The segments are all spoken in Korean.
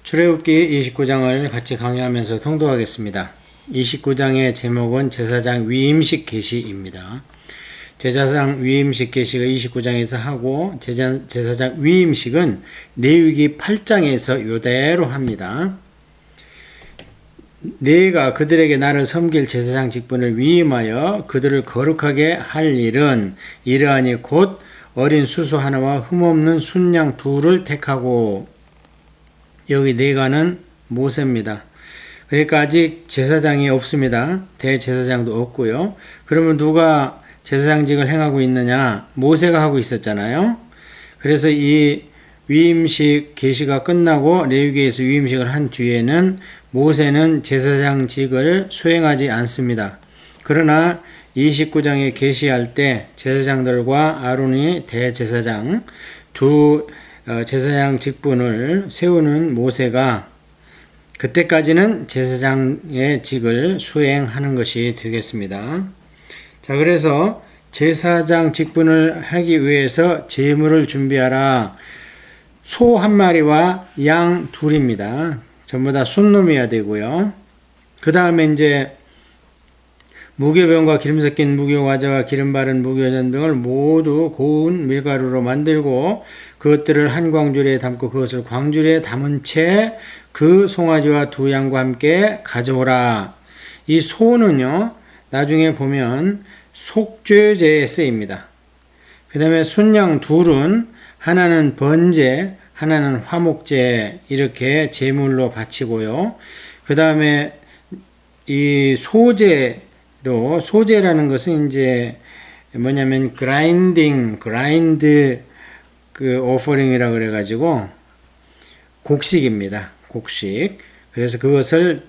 출애굽기 29장을 같이 강의하면서 통독하겠습니다. 29장의 제목은 제사장 위임식 계시입니다. 제사장 위임식 계시가 29장에서 하고 제사장 위임식은 레위기 8장에서 이대로 합니다. 네가 그들에게 나를 섬길 제사장 직분을 위임하여 그들을 거룩하게 할 일은 이러하니 곧 어린 수소 하나와 흠없는 순양 둘을 택하고, 여기 네가는 모세입니다. 그러니까 아직 제사장이 없습니다. 대제사장도 없고요. 그러면 누가 제사장직을 행하고 있느냐? 모세가 하고 있었잖아요. 그래서 이 위임식 계시가 끝나고 레위기에서 위임식을 한 뒤에는 모세는 제사장직을 수행하지 않습니다. 그러나 29장에 계시할 때 제사장들과 아론이 대제사장 제사장 직분을 세우는 모세가 그때까지는 제사장의 직을 수행하는 것이 되겠습니다. 자, 그래서 제사장 직분을 하기 위해서 제물을 준비하라. 소 한 마리와 양 둘입니다. 전부 다 순놈이어야 되고요. 그 다음에 이제 무교병과 기름 섞인 무교과자와 기름 바른 무교전병을 모두 고운 밀가루로 만들고 그것들을 한 광주리에 담고 그것을 광주리에 담은 채 그 송아지와 두 양과 함께 가져오라. 이 소는요, 나중에 보면 속죄제에 쓰입니다. 그 다음에 순양 둘은 하나는 번제, 하나는 화목제, 이렇게 제물로 바치고요. 그 다음에 이 소제로, 소제라는 것은 이제 뭐냐면 그라인드 오퍼링이라고 그래가지고 곡식입니다. 곡식. 그래서 그것을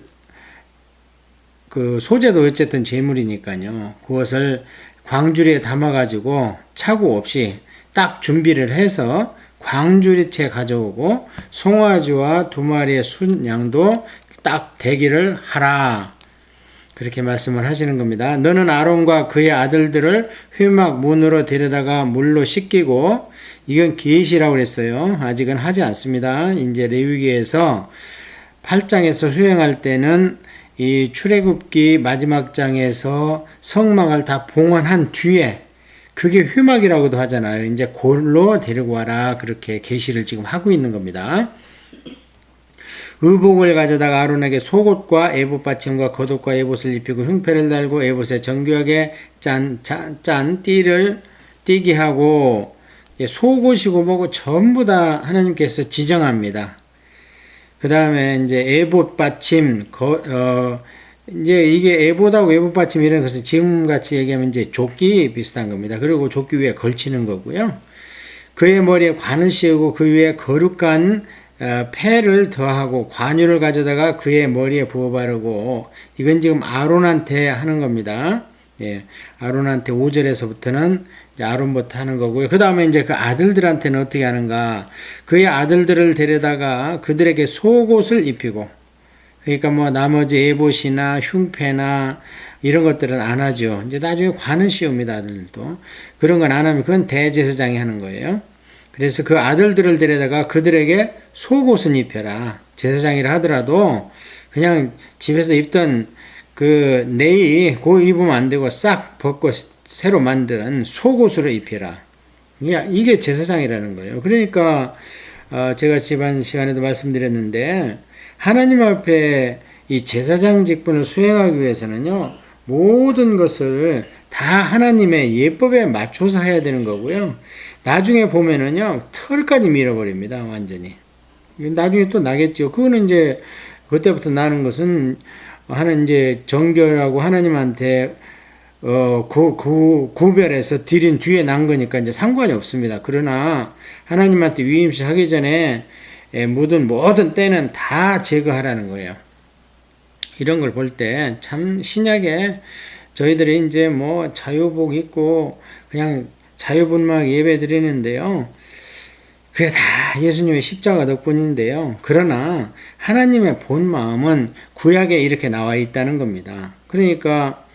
소제도 어쨌든 제물이니까요. 그것을 광주리에 담아가지고 차고 없이 딱 준비를 해서 광주리채 가져오고 송아지와 두 마리의 순양도 딱 대기를 하라. 그렇게 말씀을 하시는 겁니다. 너는 아론과 그의 아들들을 회막 문으로 데려다가 물로 씻기고, 이건 계시라고 그랬어요. 아직은 하지 않습니다. 이제 레위기에서 8장에서 수행할 때는 이 출애굽기 마지막 장에서 성막을 다 봉헌한 뒤에, 그게 회막이라고도 하잖아요. 이제 골로 데리고 와라. 그렇게 계시를 지금 하고 있는 겁니다. 의복을 가져다가 아론에게 속옷과 에봇 받침과 겉옷과 에봇을 입히고 흉패를 달고 에봇에 정교하게 짠 띠를 띠게 하고, 속옷이고 뭐고 전부 다 하나님께서 지정합니다. 그 다음에 이제 에봇 받침, 이제 이게 에봇하고 에봇 받침 이런 것은 지금같이 얘기하면 이제 조끼 비슷한 겁니다. 그리고 조끼 위에 걸치는 거고요. 그의 머리에 관을 씌우고 그 위에 거룩한 패를 더하고 관유를 가져다가 그의 머리에 부어 바르고, 이건 지금 아론한테 하는 겁니다. 예, 아론한테 5절에서부터는 이제 아론부터 하는 거고요. 그 다음에 이제 그 아들들한테는 어떻게 하는가? 그의 아들들을 데려다가 그들에게 속옷을 입히고, 그러니까 뭐 나머지 에봇이나 흉패나 이런 것들은 안 하죠. 이제 나중에 관은 씌웁니다. 아들들도. 그런 건 안 하면 그건 대제사장이 하는 거예요. 그래서 그 아들들을 데려다가 그들에게 속옷은 입혀라. 제사장이라 하더라도 그냥 집에서 입던 네이 그거 입으면 안 되고 싹 벗고 새로 만든 속옷으로 입혀라. 이게 제사장이라는 거예요. 그러니까 제가 지난 시간에도 말씀드렸는데, 하나님 앞에 이 제사장 직분을 수행하기 위해서는요, 모든 것을 다 하나님의 예법에 맞춰서 해야 되는 거고요. 나중에 보면은요, 털까지 밀어버립니다. 완전히. 나중에 또 나겠죠. 그거는 이제 그때부터 나는 것은 이제 정결하고 하나님한테 구별해서 드린 뒤에 난 거니까 이제 상관이 없습니다. 그러나 하나님한테 위임식 하기 전에 묻은 모든 때는 다 제거하라는 거예요. 이런 걸 볼 때 참 신약에 저희들이 이제 뭐 자유복 입고 그냥 자유분막 예배 드리는데요. 그게 다 예수님의 십자가 덕분인데요. 그러나 하나님의 본 마음은 구약에 이렇게 나와 있다는 겁니다. 그러니까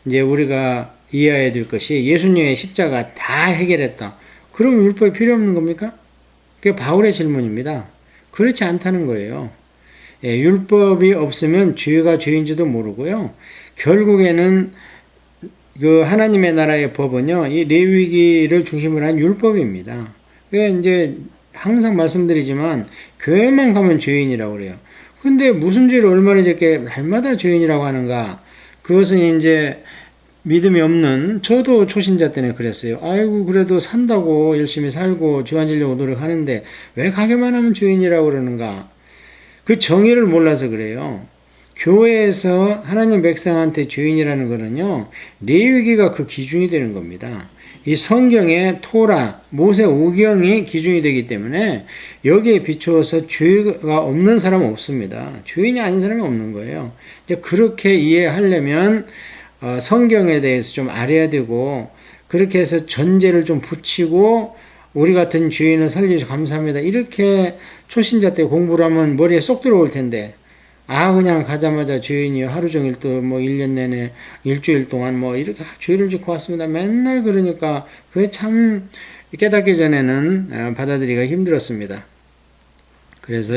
이제 우리가 이해해야 될 것이, 예수님의 십자가 다 해결했다. 그럼 율법이 필요 없는 겁니까? 그게 바울의 질문입니다. 그렇지 않다는 거예요. 율법이 없으면 죄가 죄인지도 모르고요. 결국에는 그 하나님의 나라의 법은요, 이 레위기를 중심으로 한 율법입니다. 그게 이제 항상 말씀드리지만 교회만 가면 죄인이라고 그래요. 근데 무슨 죄를 얼마나 저렇게 날마다 죄인이라고 하는가? 그것은 이제 믿음이 없는 저도 초신자 때는 그랬어요. 아이고 그래도 산다고 열심히 살고 죄 안 지려고 노력하는데 왜 가게만 하면 죄인이라고 그러는가? 그 정의를 몰라서 그래요. 교회에서 하나님 백성한테 죄인이라는 거는요, 레위기가 그 기준이 되는 겁니다. 이 성경의 토라, 모세 오경이 기준이 되기 때문에 여기에 비추어서 죄가 없는 사람은 없습니다. 죄인이 아닌 사람이 없는 거예요. 이제 그렇게 이해하려면 성경에 대해서 좀 알아야 되고, 그렇게 해서 전제를 좀 붙이고 우리 같은 죄인을 살려주셔서 감사합니다. 이렇게 초신자 때 공부를 하면 머리에 쏙 들어올 텐데, 그냥 가자마자 죄인이요. 하루 종일 또 뭐 1년 내내 일주일 동안 뭐 이렇게 죄를 짓고 왔습니다. 맨날 그러니까 그게 참 깨닫기 전에는 받아들이기가 힘들었습니다. 그래서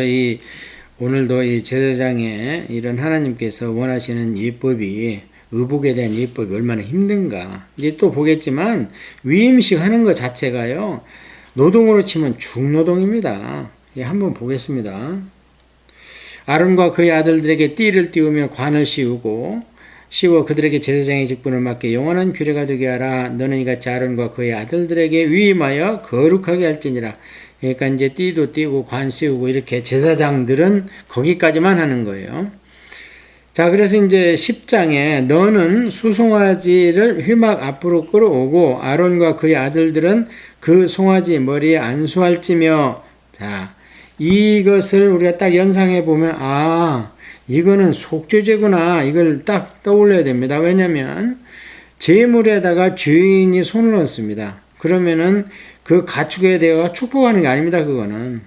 오늘도 이 제사장에 이런 하나님께서 원하시는 예법이, 의복에 대한 예법이 얼마나 힘든가. 이제 또 보겠지만 위임식 하는 것 자체가요, 노동으로 치면 중노동입니다. 한번 보겠습니다. 아론과 그의 아들들에게 띠를 띄우며 관을 씌워 그들에게 제사장의 직분을 맡게 영원한 규례가 되게 하라. 너는 이같이 아론과 그의 아들들에게 위임하여 거룩하게 할지니라. 그러니까 이제 띠도 띄우고 관 씌우고 이렇게 제사장들은 거기까지만 하는 거예요. 자, 그래서 이제 10장에 너는 수송아지를 휘막 앞으로 끌어오고 아론과 그의 아들들은 그 송아지 머리에 안수할지며, 자, 이것을 우리가 딱 연상해 보면 이거는 속죄제구나, 이걸 딱 떠올려야 됩니다. 왜냐하면 제물에다가 죄인이 손을 얹습니다. 그러면은 그 가축에 대해 축복하는 게 아닙니다. 그거는.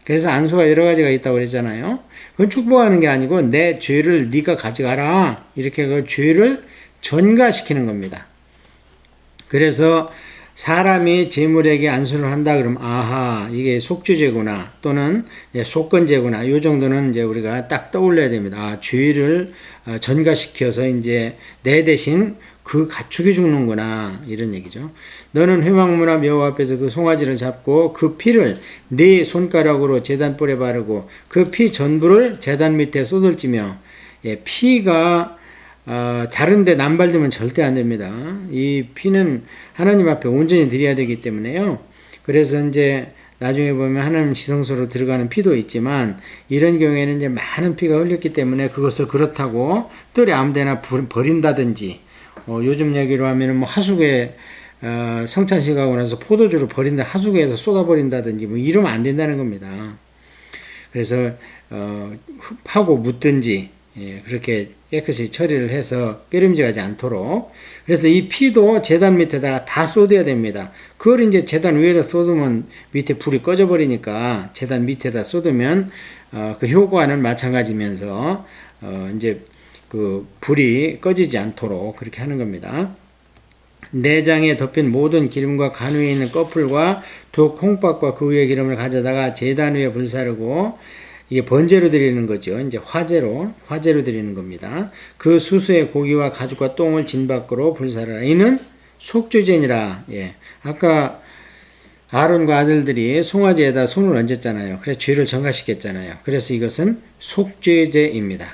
그래서 안수가 여러 가지가 있다고 그랬잖아요. 그건 축복하는 게 아니고 내 죄를 네가 가져가라, 이렇게 그 죄를 전가시키는 겁니다. 그래서 사람이 제물에게 안수를 한다 그러면 이게 속죄제구나, 또는 속건제구나, 이 정도는 이제 우리가 딱 떠올려야 됩니다. 죄를 전가시켜서 이제 내 대신 그 가축이 죽는구나, 이런 얘기죠. 너는 회막문화 묘 앞에서 그 송아지를 잡고 그 피를 네 손가락으로 제단불에 바르고 그 피 전부를 제단 밑에 쏟을지며, 피가 다른 데 남발되면 절대 안 됩니다. 이 피는 하나님 앞에 온전히 드려야 되기 때문에요. 그래서 이제 나중에 보면 하나님 지성소로 들어가는 피도 있지만, 이런 경우에는 이제 많은 피가 흘렸기 때문에 그것을 그렇다고 뜰에 아무데나 버린다든지, 요즘 얘기로 하면은 뭐 하수구에 성찬식 하고 나서 포도주를 버린다, 하수구에서 쏟아버린다든지 뭐 이러면 안 된다는 겁니다. 그래서 파고 묻든지, 그렇게 깨끗이 처리를 해서 깨름직하지 않도록. 그래서 이 피도 제단 밑에다가 다 쏟아야 됩니다. 그걸 이제 제단 위에다 쏟으면 밑에 불이 꺼져버리니까 제단 밑에다 쏟으면 그 효과는 마찬가지면서 이제 그 불이 꺼지지 않도록 그렇게 하는 겁니다. 내장에 덮인 모든 기름과 간 위에 있는 꺼풀과 두 콩밥과 그 위에 기름을 가져다가 제단 위에 불사르고, 이게 번제로 드리는 거죠. 이제 화제로 드리는 겁니다. 그 수수의 고기와 가죽과 똥을 진 밖으로 불사르라. 이는 속죄제니라. 아까 아론과 아들들이 송아지에다 손을 얹었잖아요. 그래서 죄를 전가시켰잖아요. 그래서 이것은 속죄제입니다.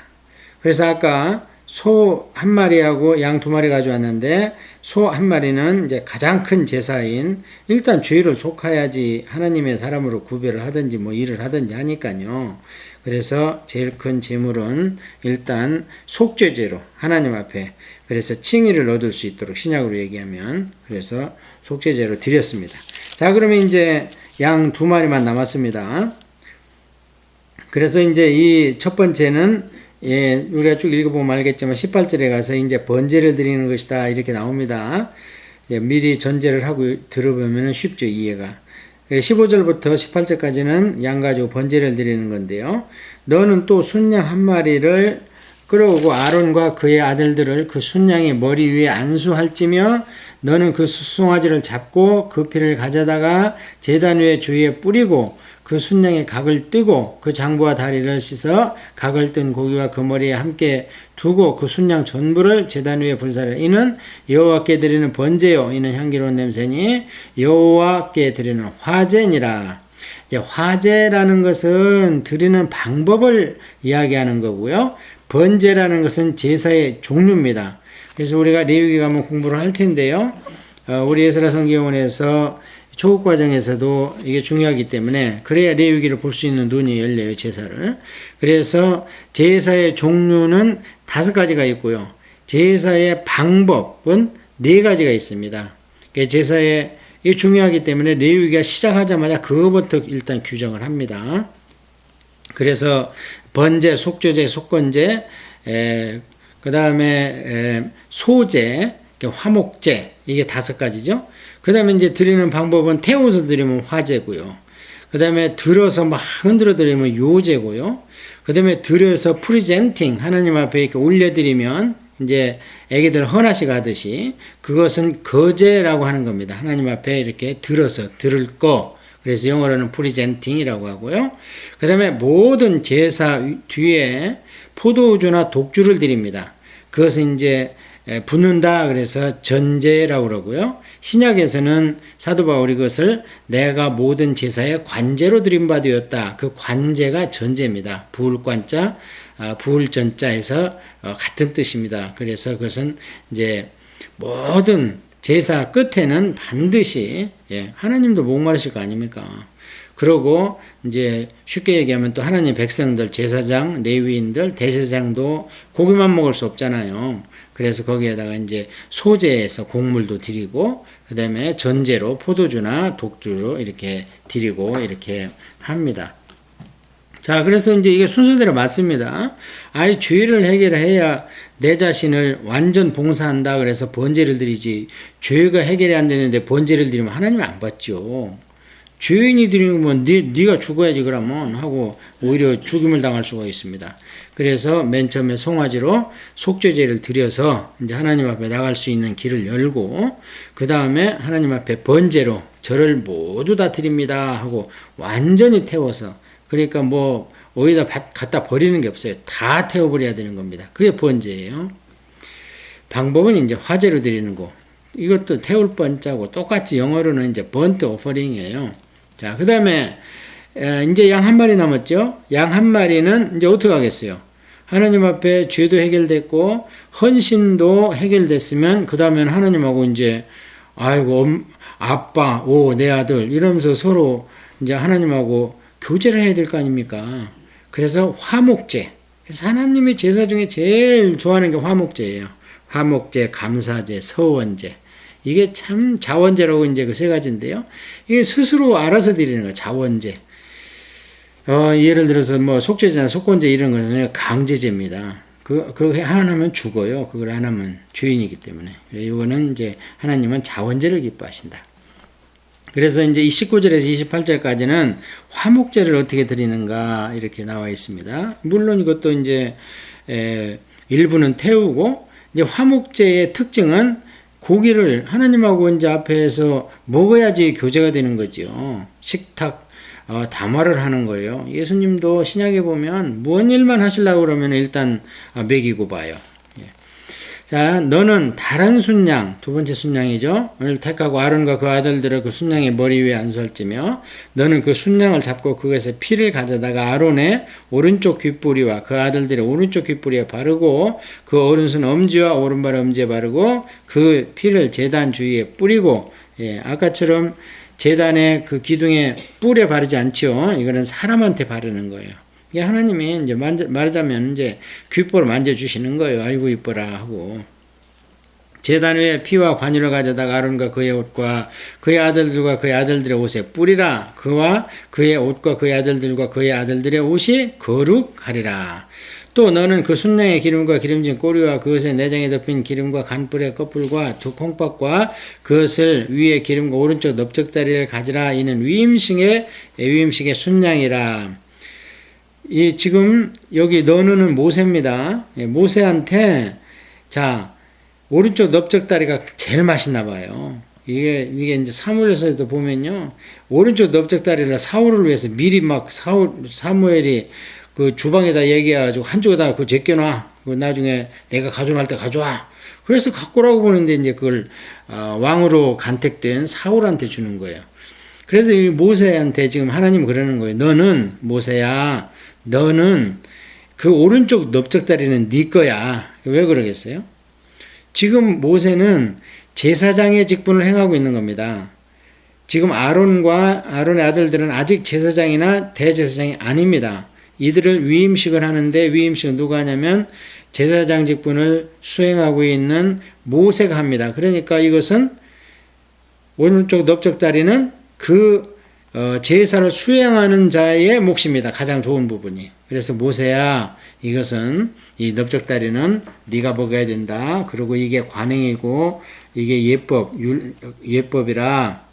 그래서 아까 소 한 마리하고 양 두 마리 가져왔는데, 소 한 마리는 이제 가장 큰 제사인, 일단 죄를 속하야지 하나님의 사람으로 구별을 하든지 뭐 일을 하든지 하니까요. 그래서 제일 큰 제물은 일단 속죄제로 하나님 앞에, 그래서 칭의를 얻을 수 있도록 신약으로 얘기하면, 그래서 속죄제로 드렸습니다. 자, 그러면 이제 양 두 마리만 남았습니다. 그래서 이제 이 첫 번째는 우리가 쭉 읽어보면 알겠지만 18절에 가서 이제 번제를 드리는 것이다, 이렇게 나옵니다. 미리 전제를 하고 들어보면 쉽죠, 이해가. 15절부터 18절까지는 양 가지고 번제를 드리는 건데요. 너는 또 순양 한 마리를 끌어오고 아론과 그의 아들들을 그 순양의 머리 위에 안수할지며, 너는 그 송아지를 잡고 그 피를 가져다가 제단 위에 주위에 뿌리고 그 순양의 각을 뜨고 그 장부와 다리를 씻어 각을 뜬 고기와 그 머리에 함께 두고 그 순양 전부를 제단 위에 불사를. 이는 여호와께 드리는 번제요 이는 향기로운 냄새니 여호와께 드리는 화제니라. 화제라는 것은 드리는 방법을 이야기하는 거고요. 번제라는 것은 제사의 종류입니다. 그래서 우리가 레위기 가면 공부를 할 텐데요. 우리 에스라 성경원에서 초급 과정에서도 이게 중요하기 때문에 그래야 레위기를 볼 수 있는 눈이 열려요, 제사를. 그래서 제사의 종류는 5가지가 있고요. 제사의 방법은 4가지가 있습니다. 제사의 이게 중요하기 때문에 레위기가 시작하자마자 그거부터 일단 규정을 합니다. 그래서 번제, 속죄제, 속건제, 그 다음에 소제, 화목제, 이게 5가지죠. 그 다음에 이제 드리는 방법은 태워서 드리면 화제고요. 그 다음에 들어서 막 흔들어 드리면 요제고요. 그 다음에 들여서 프리젠팅, 하나님 앞에 이렇게 올려드리면 이제 애기들 헌화식 하듯이 그것은 거제라고 하는 겁니다. 하나님 앞에 이렇게 들어서 들을 거. 그래서 영어로는 프리젠팅이라고 하고요. 그 다음에 모든 제사 뒤에 포도주나 독주를 드립니다. 그것은 이제 붓는다 그래서 전제라고 그러고요. 신약에서는 사도 바울이 그것을 내가 모든 제사에 관제로 드린 바 되었다. 그 관제가 전제입니다. 부을 관자, 부을 전자에서 같은 뜻입니다. 그래서 그것은 이제 모든 제사 끝에는 반드시 하나님도 목마르실 거 아닙니까? 그러고 이제 쉽게 얘기하면 또 하나님 백성들, 제사장, 레위인들, 대제사장도 고기만 먹을 수 없잖아요. 그래서 거기에다가 이제 소제에서 곡물도 드리고 그 다음에 전제로 포도주나 독주로 이렇게 드리고 이렇게 합니다. 자, 그래서 이제 이게 순서대로 맞습니다. 아이, 죄를 해결해야 내 자신을 완전 봉사한다. 그래서 번제를 드리지. 죄가 해결이 안 되는데 번제를 드리면 하나님 안 받죠. 죄인이 드리면 네가 죽어야지 그러면 하고 오히려 죽임을 당할 수가 있습니다. 그래서 맨 처음에 송아지로 속죄제를 드려서 이제 하나님 앞에 나갈 수 있는 길을 열고 그 다음에 하나님 앞에 번제로 저를 모두 다 드립니다 하고 완전히 태워서 그러니까 뭐 어디다 갖다 버리는 게 없어요. 다 태워버려야 되는 겁니다. 그게 번제예요. 방법은 이제 화제로 드리는 거. 이것도 태울 번자고 똑같이 영어로는 이제 번트 오퍼링이에요. 자, 그 다음에 이제 양 한 마리 남았죠. 양 한 마리는 이제 어떻게 하겠어요? 하나님 앞에 죄도 해결됐고 헌신도 해결됐으면 그 다음엔 하나님하고 이제 아이고 아빠, 내 아들 이러면서 서로 이제 하나님하고 교제를 해야 될 거 아닙니까? 그래서 화목제. 그래서 하나님의 제사 중에 제일 좋아하는 게 화목제예요. 화목제, 감사제, 서원제. 이게 참 자원제라고 이제 그 3가지인데요. 이게 스스로 알아서 드리는 거예요. 자원제. 예를 들어서 뭐 속죄제나 속건제 이런 거는 강제제입니다. 그거 안 하면 죽어요. 그걸 안 하면 죄인이기 때문에. 이거는 이제 하나님은 자원제를 기뻐하신다. 그래서 이제 19절에서 28절까지는 화목제를 어떻게 드리는가 이렇게 나와 있습니다. 물론 이것도 이제 일부는 태우고 이제 화목제의 특징은 고기를 하나님하고 이제 앞에서 먹어야지 교제가 되는 거죠. 식탁 담화를 하는 거예요. 예수님도 신약에 보면 무언 일만 하시려고 그러면 일단 먹이고 봐요. 자, 너는 다른 순양, 2번째 순양이죠. 오늘 택하고 아론과 그 아들들을 그 순양의 머리 위에 안수할지며 너는 그 순양을 잡고 그것의 피를 가져다가 아론의 오른쪽 귓뿌리와 그 아들들의 오른쪽 귓뿌리에 바르고 그 오른손 엄지와 오른발 엄지에 바르고 그 피를 제단 주위에 뿌리고 아까처럼 제단의 그 기둥에 뿔에 바르지 않죠. 이거는 사람한테 바르는 거예요. 이게 하나님이 이제 말하자면 이제 귓볼을 만져주시는 거예요. 아이고 이뻐라 하고. 제단 위에 피와 관유를 가져다가 아론과 그의 옷과 그의 아들들과 그의 아들들의 옷에 뿌리라. 그와 그의 옷과 그의 아들들과 그의 아들들의 옷이 거룩하리라. 또 너는 그 순양의 기름과 기름진 꼬리와 그것의 내장에 덮인 기름과 간뿔의 껍질과 두 콩밥과 그것을 위에 기름과 오른쪽 넓적다리를 가지라. 이는 위임식의 순양이라. 지금 여기 너는 모세입니다. 모세한테 자 오른쪽 넓적다리가 제일 맛있나 봐요. 이게 이제 사무엘서에도 보면요. 오른쪽 넓적다리를 사울을 위해서 미리 막 사무엘이 그 주방에다 얘기해가지고 한쪽에다 그거 제껴놔. 그 나중에 내가 가져갈 때 가져와. 그래서 갖고 오라고 보는데 이제 그걸 왕으로 간택된 사울한테 주는 거예요. 그래서 이 모세한테 지금 하나님 그러는 거예요. 너는 모세야, 너는 그 오른쪽 넓적다리는 네 거야. 왜 그러겠어요? 지금 모세는 제사장의 직분을 행하고 있는 겁니다. 지금 아론과 아론의 아들들은 아직 제사장이나 대제사장이 아닙니다. 이들을 위임식을 하는데 위임식은 누가 하냐면 제사장 직분을 수행하고 있는 모세가 합니다. 그러니까 이것은 오른쪽 넓적다리는 그 제사를 수행하는 자의 몫입니다. 가장 좋은 부분이. 그래서 모세야, 이것은 이 넓적다리는 네가 먹어야 된다. 그리고 이게 관행이고 이게 예법이라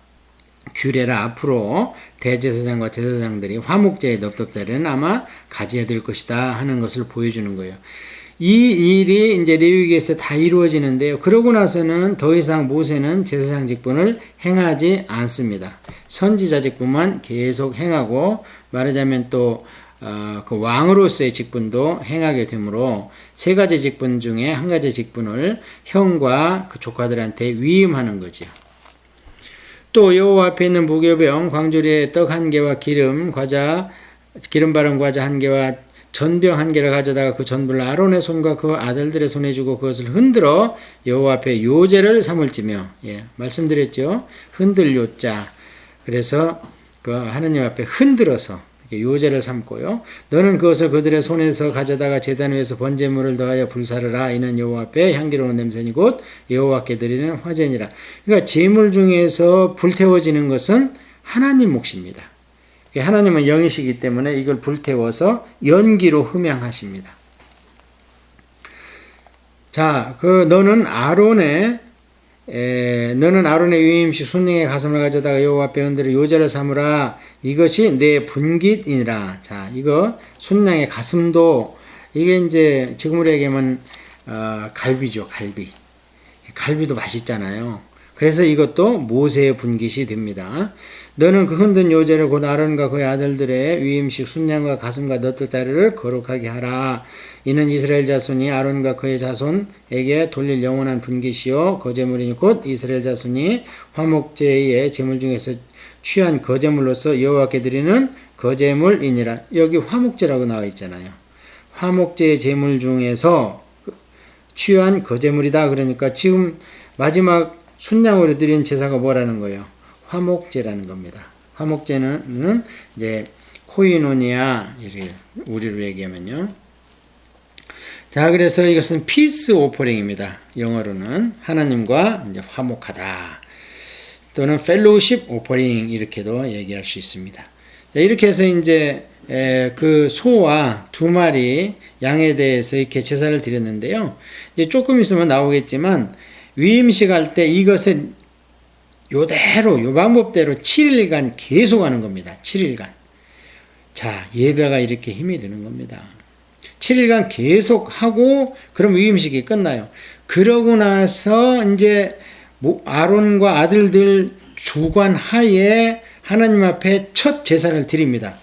규례라 앞으로 대제사장과 제사장들이 화목제의 넓적다리는 아마 가져야 될 것이다 하는 것을 보여주는 거예요. 이 일이 이제 레위기에서 다 이루어지는데요. 그러고 나서는 더 이상 모세는 제사장 직분을 행하지 않습니다. 선지자 직분만 계속 행하고 말하자면 또 그 왕으로서의 직분도 행하게 되므로 세 가지 직분 중에 한 가지 직분을 형과 그 조카들한테 위임하는 거죠. 또 여호와 앞에 있는 무교병 광주리에 떡 한 개와 기름 바른 과자 한 개와 전병 한 개를 가져다가 그 전부를 아론의 손과 그 아들들의 손에 주고 그것을 흔들어 여호와 앞에 요제를 삼을지며, 말씀드렸죠. 흔들 요자. 그래서 그 하나님 앞에 흔들어서 요제를 삼고요. 너는 그것을 그들의 손에서 가져다가 제단 위에서 번제물을 더하여 불사르라. 이는 여호와 앞에 향기로운 냄새니 곧 여호와께 드리는 화제니라. 그러니까 제물 중에서 불태워지는 것은 하나님 몫입니다. 하나님은 영이시기 때문에 이걸 불태워서 연기로 흠양하십니다. 자, 너는 아론의 위임식 순양의 가슴을 가져다가 여호와 앞에 흔들어 요제를 삼으라. 이것이 내 분깃이니라. 자, 이거 순양의 가슴도 이게 이제 지금으로 얘기하면 갈비죠, 갈비. 갈비도 맛있잖아요. 그래서 이것도 모세의 분깃이 됩니다. 너는 그 흔든 요제를 곧 아론과 그의 아들들의 위임식 순양과 가슴과 넓적다리를 거룩하게 하라. 이는 이스라엘 자손이 아론과 그의 자손에게 돌릴 영원한 분깃이요 거제물이니 곧 이스라엘 자손이 화목제의 제물 중에서 취한 거제물로서 여호와께 드리는 거제물이니라. 여기 화목제라고 나와 있잖아요. 화목제의 제물 중에서 취한 거제물이다. 그러니까 지금 마지막 순양으로 드린 제사가 뭐라는 거예요? 화목제라는 겁니다. 화목제는 이제 코이노니아, 우리로 얘기하면요. 자, 그래서 이것은 피스 오퍼링입니다. 영어로는 하나님과 이제 화목하다. 또는 펠로우십 오퍼링 이렇게도 얘기할 수 있습니다. 자, 이렇게 해서 이제 그 소와 2마리 양에 대해서 이렇게 제사를 드렸는데요. 이제 조금 있으면 나오겠지만 위임식 할 때 이것을 요 방법대로 7일간 계속 하는 겁니다. 7일간. 자, 예배가 이렇게 힘이 드는 겁니다. 7일간 계속 하고, 그럼 위임식이 끝나요. 그러고 나서, 이제, 아론과 아들들 주관 하에 하나님 앞에 첫 제사를 드립니다.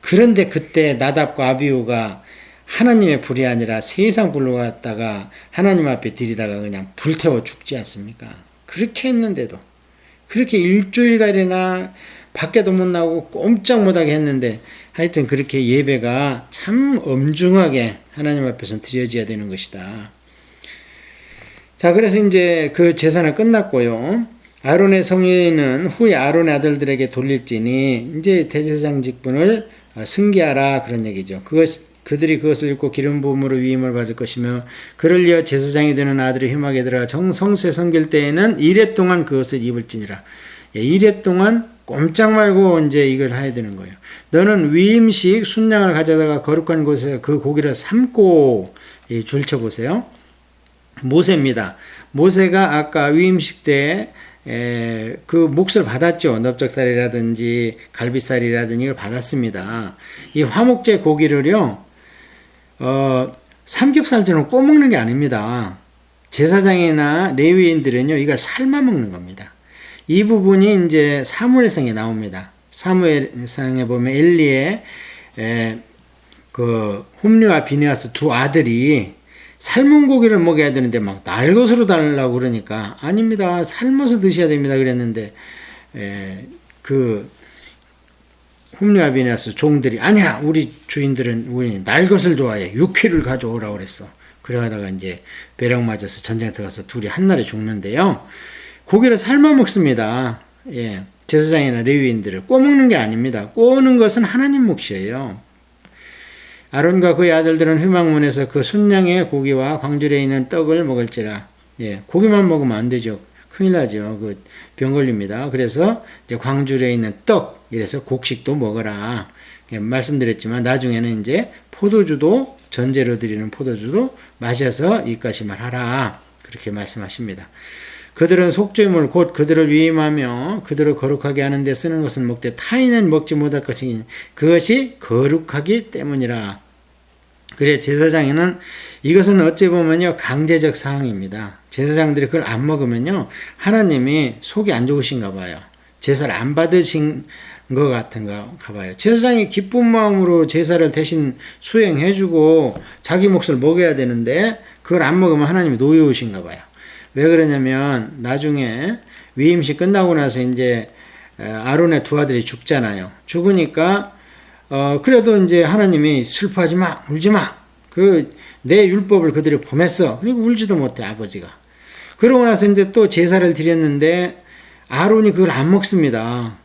그런데 그때 나답과 아비후가 하나님의 불이 아니라 세상 불로 갔다가 하나님 앞에 들이다가 그냥 불태워 죽지 않습니까? 그렇게 했는데도. 그렇게 일주일간이나 밖에도 못 나오고 꼼짝 못하게 했는데 하여튼 그렇게 예배가 참 엄중하게 하나님 앞에서 드려져야 되는 것이다. 자, 그래서 이제 그 제사는 끝났고요. 아론의 성의는 후에 아론의 아들들에게 돌릴지니 이제 대제사장 직분을 승계하라 그런 얘기죠. 그들이 그것을 읽고 기름 부음으로 위임을 받을 것이며 그를 이어 제사장이 되는 아들이 흠하게 들어가 성소에 섬길 때에는 1회 동안 그것을 입을지니라. 1회 동안 꼼짝 말고 이제 이걸 해야 되는 거예요. 너는 위임식 순양을 가져다가 거룩한 곳에서 그 고기를 삶고 줄쳐 보세요. 모세입니다. 모세가 아까 위임식 때 그 몫을 받았죠. 넓적살이라든지 갈비살이라든지 이걸 받았습니다. 이 화목제 고기를요, 삼겹살처럼 구워 먹는 게 아닙니다. 제사장이나 레위인들은요, 이거 삶아 먹는 겁니다. 이 부분이 이제 사무엘상에 나옵니다. 사무엘상에 보면 엘리의 그 홈리와 비느하스 두 아들이 삶은 고기를 먹여야 되는데 막 날것으로 달라고 그러니까 아닙니다. 삶아서 드셔야 됩니다. 그랬는데 그 홈리와 비느하스 종들이 아니야, 우리 주인들은 우리 날것을 좋아해, 육회를 가져오라고 그랬어. 그러다가 이제 벼락 맞아서 전쟁터 가서 둘이 한날에 죽는데요. 고기를 삶아 먹습니다. 예, 제사장이나 레위인들을 꼬먹는 게 아닙니다. 꼬는 것은 하나님 몫이에요. 아론과 그의 아들들은 회막문에서 그 순양의 고기와 광주리에 있는 떡을 먹을지라. 예, 고기만 먹으면 안 되죠. 큰일 나죠. 그 병 걸립니다. 그래서 이제 광주리에 있는 떡, 이래서 곡식도 먹어라. 예, 말씀드렸지만 나중에는 이제 포도주도, 전제로 드리는 포도주도 마셔서 입가심을 하라. 그렇게 말씀하십니다. 그들은 속죄물 곧 그들을 위임하며 그들을 거룩하게 하는 데 쓰는 것은 먹되 타인은 먹지 못할 것이니 그것이 거룩하기 때문이라. 그래 제사장에는 이것은 어찌 보면요 강제적 사항입니다. 제사장들이 그걸 안 먹으면요 하나님이 속이 안 좋으신가 봐요. 제사를 안 받으신 것 같은가 봐요. 제사장이 기쁜 마음으로 제사를 대신 수행해주고 자기 몫을 먹여야 되는데 그걸 안 먹으면 하나님이 노여우신가 봐요. 왜 그러냐면 나중에 위임식 끝나고 나서 이제 아론의 두 아들이 죽잖아요. 죽으니까 그래도 이제 하나님이 슬퍼하지 마, 울지 마. 내 율법을 그들이 범했어. 그리고 울지도 못해 아버지가. 그러고 나서 이제 또 제사를 드렸는데 아론이 그걸 안 먹습니다.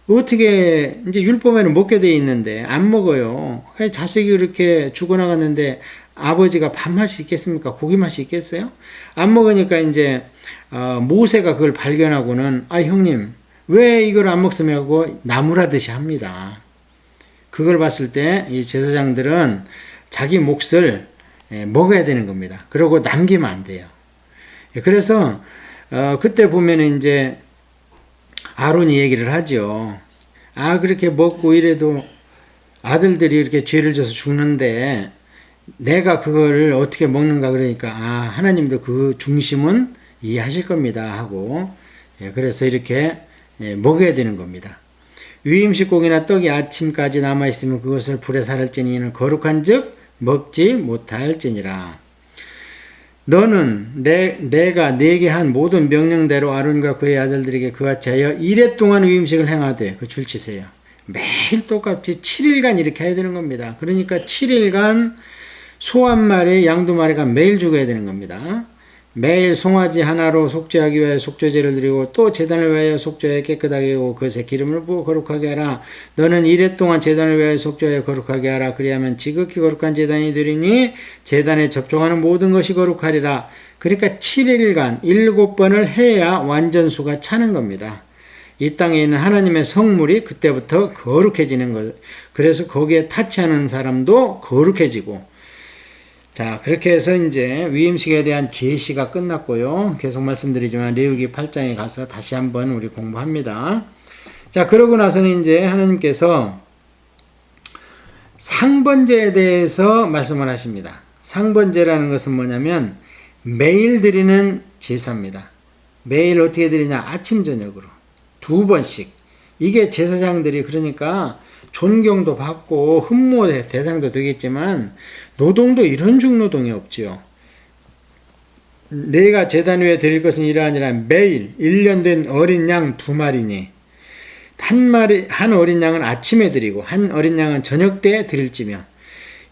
어떻게 이제 율법에는 먹게 돼 있는데 안 먹어요. 자식이 그렇게 죽어나갔는데 아버지가 밥맛이 있겠습니까? 고기 맛이 있겠어요? 안 먹으니까 이제 모세가 그걸 발견하고는 형님 왜 이걸 안 먹으면 하고 나무라듯이 합니다. 그걸 봤을 때 이 제사장들은 자기 몫을 먹어야 되는 겁니다. 그러고 남기면 안 돼요. 그래서 그때 보면은 이제 아론이 얘기를 하죠. 그렇게 먹고 이래도 아들들이 이렇게 죄를 져서 죽는데 내가 그걸 어떻게 먹는가 그러니까 하나님도 그 중심은 이해하실 겁니다 하고 그래서 이렇게 먹어야 되는 겁니다. 위임식 고기나 떡이 아침까지 남아있으면 그것을 불에 살을지니 이는 거룩한 즉 먹지 못할지니라. 너는 내가 네게 한 모든 명령대로 아론과 그의 아들들에게 그같이 하여 이래 동안 위임식을 행하되 그 줄치세요. 매일 똑같이 7일간 이렇게 해야 되는 겁니다. 그러니까 7일간 소 한 마리, 양 두 마리가 매일 죽어야 되는 겁니다. 매일 송아지 하나로 속죄하기 위하여 속죄제를 드리고 또 제단을 위하여 속죄하여 깨끗하게 하고 그것에 기름을 부어 거룩하게 하라. 너는 이래 동안 제단을 위하여 속죄하여 거룩하게 하라. 그리하면 지극히 거룩한 제단이 되리니 제단에 접촉하는 모든 것이 거룩하리라. 그러니까 7일간 7번을 해야 완전수가 차는 겁니다. 이 땅에 있는 하나님의 성물이 그때부터 거룩해지는 것. 그래서 거기에 타치하는 사람도 거룩해지고. 자, 그렇게 해서 이제 위임식에 대한 계시가 끝났고요. 계속 말씀드리지만 레위기 8장에 가서 다시 한번 우리 공부합니다. 자, 그러고 나서는 이제 하나님께서 상번제에 대해서 말씀을 하십니다. 상번제라는 것은 뭐냐면 매일 드리는 제사입니다. 매일 어떻게 드리냐? 아침 저녁으로 2번씩. 이게 제사장들이 그러니까 존경도 받고 흠모 대상도 되겠지만 노동도 이런 중노동이 없지요. 내가 제단 위에 드릴 것은 이러하니라. 매일 1년 된 어린 양 2마리니 한 어린 양은 아침에 드리고 한 어린 양은 저녁 때 드릴지며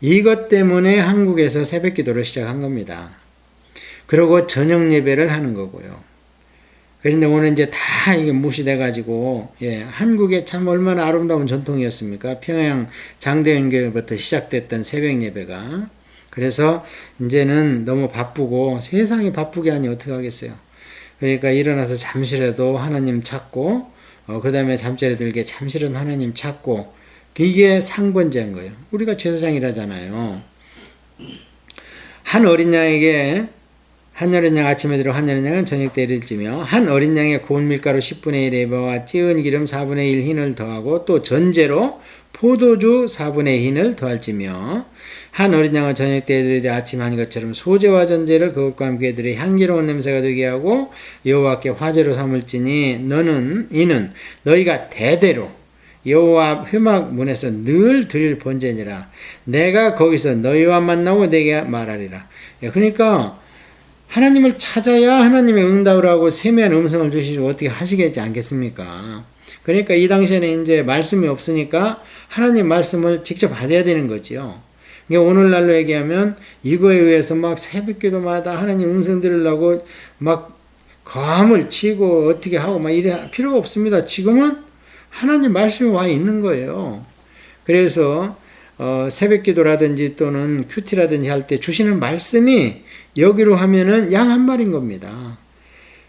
이것 때문에 한국에서 새벽 기도를 시작한 겁니다. 그리고 저녁 예배를 하는 거고요. 그런데 오늘 이제 다 이게 무시돼가지고, 한국에 참 얼마나 아름다운 전통이었습니까? 평양 장대연교회부터 시작됐던 새벽 예배가. 그래서 이제는 너무 바쁘고 세상이 바쁘게 하니 어떻게 하겠어요? 그러니까 일어나서 잠시라도 하나님 찾고, 그 다음에 잠자리 들게 잠시라도 하나님 찾고, 이게 상번제인 거예요. 우리가 제사장이라잖아요. 한 어린 양에게 한 어린 양 아침에 들어 한 어린 양은 저녁 때 드릴지며 한 어린 양에 고운 밀가루 10분의 1의 배와 찌은 기름 4분의 1 흰을 더하고 또 전제로 포도주 4분의 1 흰을 더할지며 한 어린 양은 저녁 때에 드리되 아침 한 것처럼 소제와 전제를 그것과 함께 드려 향기로운 냄새가 되게 하고 여호와께 화제로 삼을지니 이는 너희가 대대로 여호와 회막 문에서 늘 드릴 번제니라. 내가 거기서 너희와 만나고 내게 말하리라. 그러니까 하나님을 찾아야 하나님의 응답을 하고 세미한 음성을 주시고 어떻게 하시겠지 않겠습니까? 그러니까 이 당시에는 이제 말씀이 없으니까 하나님 말씀을 직접 받아야 되는 거지요. 오늘날로 얘기하면 이거에 의해서 막 새벽 기도마다 하나님 음성 들으려고 막 감을 치고 어떻게 하고 막 이래 필요가 없습니다. 지금은 하나님 말씀이 와 있는 거예요. 그래서 새벽 기도라든지 또는 큐티라든지 할 때 주시는 말씀이 여기로 하면은 양 한 마리인 겁니다.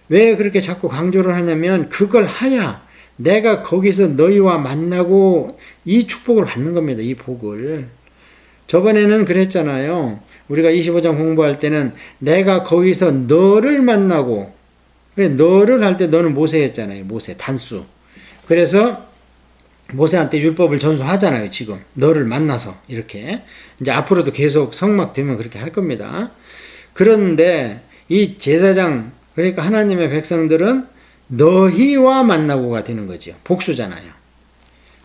왜 그렇게 자꾸 강조를 하냐면 그걸 하야 내가 거기서 너희와 만나고 이 축복을 받는 겁니다. 이 복을. 저번에는 그랬잖아요. 우리가 25장 공부할 때는 내가 거기서 너를 만나고, 그래 너를 할 때 너는 모세였잖아요. 모세 단수. 그래서 모세한테 율법을 전수하잖아요. 지금 너를 만나서 이렇게 이제 앞으로도 계속 성막되면 그렇게 할 겁니다. 그런데 이 제사장, 그러니까 하나님의 백성들은 너희와 만나고가 되는 거죠. 복수잖아요.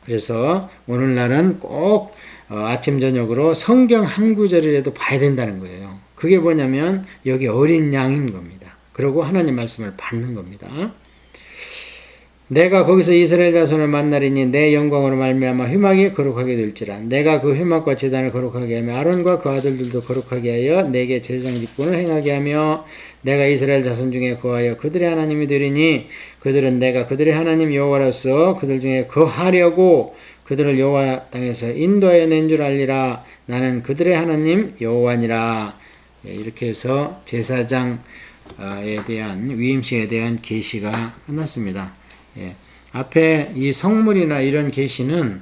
그래서 오늘날은 꼭 아침 저녁으로 성경 한 구절이라도 봐야 된다는 거예요. 그게 뭐냐면 여기 어린 양인 겁니다. 그리고 하나님 말씀을 받는 겁니다. 내가 거기서 이스라엘 자손을 만나리니 내 영광으로 말미암아 회막이 거룩하게 될지라. 내가 그 회막과 제단을 거룩하게 하며 아론과 그 아들들도 거룩하게 하여 내게 제사장 직분을 행하게 하며 내가 이스라엘 자손 중에 거하여 그들의 하나님이 되리니 그들은 내가 그들의 하나님 여호와로서 그들 중에 거하려고 그들을 여호와 땅에서 인도하여 낸 줄 알리라. 나는 그들의 하나님 여호와니라. 이렇게 해서 제사장에 대한 위임식에 대한 계시가 끝났습니다. 앞에 이 성물이나 이런 계시는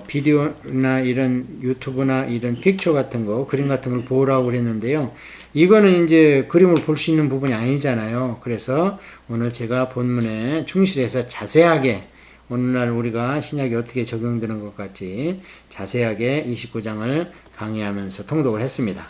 비디오나 이런 유튜브나 이런 픽처 같은 거, 그림 같은 걸 보라고 그랬는데요. 이거는 이제 그림을 볼 수 있는 부분이 아니잖아요. 그래서 오늘 제가 본문에 충실해서 자세하게 오늘날 우리가 신약이 어떻게 적용되는 것 같이 자세하게 29장을 강의하면서 통독을 했습니다.